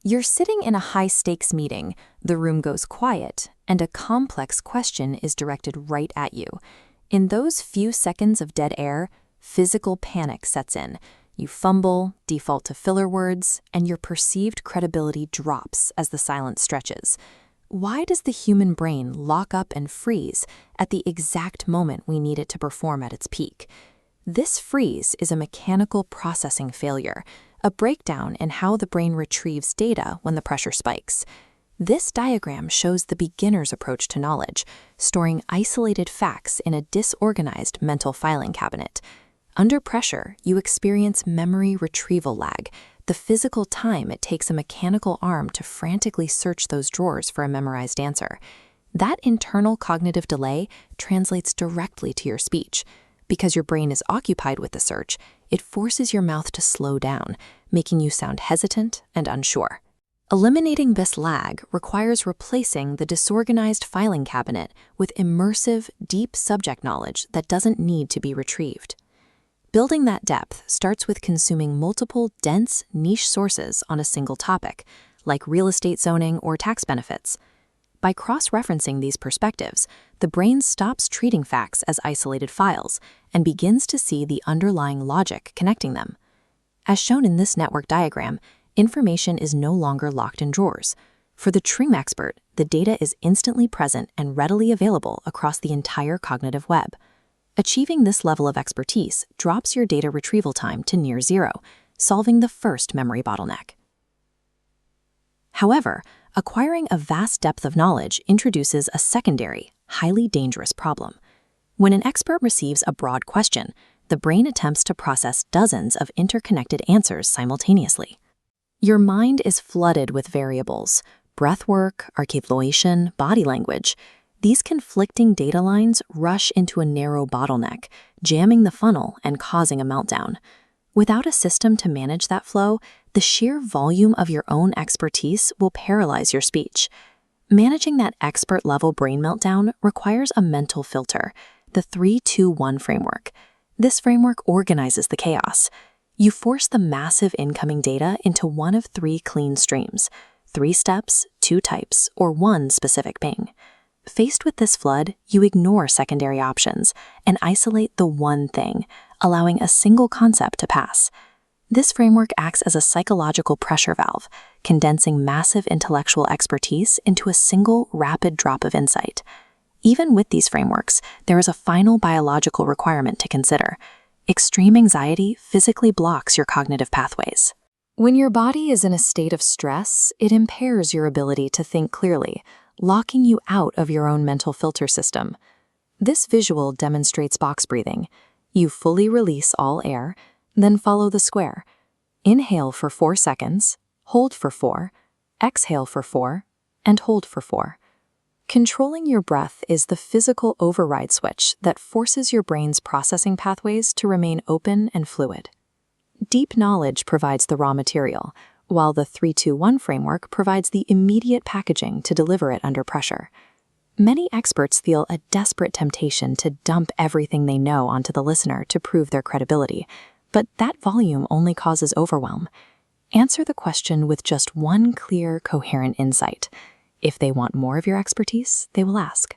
You're sitting in a high-stakes meeting, the room goes quiet, and a complex question is directed right at you. In those few seconds of dead air, physical panic sets in. You fumble, default to filler words, and your perceived credibility drops as the silence stretches. Why does the human brain lock up and freeze at the exact moment we need it to perform at its peak? This freeze is a mechanical processing failure, a breakdown in how the brain retrieves data when the pressure spikes. This diagram shows the beginner's approach to knowledge, storing isolated facts in a disorganized mental filing cabinet. Under pressure, you experience memory retrieval lag, the physical time it takes a mechanical arm to frantically search those drawers for a memorized answer. That internal cognitive delay translates directly to your speech. Because your brain is occupied with the search, it forces your mouth to slow down, making you sound hesitant and unsure. Eliminating this lag requires replacing the disorganized filing cabinet with immersive, deep subject knowledge that doesn't need to be retrieved. Building that depth starts with consuming multiple, dense, niche sources on a single topic, like real estate zoning or tax benefits. By cross-referencing these perspectives, the brain stops treating facts as isolated files and begins to see the underlying logic connecting them. As shown in this network diagram, information is no longer locked in drawers. For the true expert, the data is instantly present and readily available across the entire cognitive web. Achieving this level of expertise drops your data retrieval time to near zero, solving the first memory bottleneck. However, acquiring a vast depth of knowledge introduces a secondary, highly dangerous problem. When an expert receives a broad question, the brain attempts to process dozens of interconnected answers simultaneously. Your mind is flooded with variables: breath work, articulation, body language. These conflicting data lines rush into a narrow bottleneck, jamming the funnel and causing a meltdown. Without a system to manage that flow, the sheer volume of your own expertise will paralyze your speech. Managing that expert-level brain meltdown requires a mental filter, the 3-2-1 framework. This framework organizes the chaos. You force the massive incoming data into one of three clean streams: 3 steps, 2 types, or 1 specific ping. Faced with this flood, you ignore secondary options and isolate the one thing, allowing a single concept to pass. This framework acts as a psychological pressure valve, condensing massive intellectual expertise into a single, rapid drop of insight. Even with these frameworks, there is a final biological requirement to consider. Extreme anxiety physically blocks your cognitive pathways. When your body is in a state of stress, it impairs your ability to think clearly, locking you out of your own mental filter system. This visual demonstrates box breathing. You fully release all air, then follow the square. Inhale for 4 seconds, hold for 4, exhale for 4, and hold for 4. Controlling your breath is the physical override switch that forces your brain's processing pathways to remain open and fluid. Deep knowledge provides the raw material, while the 3-2-1 framework provides the immediate packaging to deliver it under pressure. Many experts feel a desperate temptation to dump everything they know onto the listener to prove their credibility, but that volume only causes overwhelm. Answer the question with just one clear, coherent insight. If they want more of your expertise, they will ask.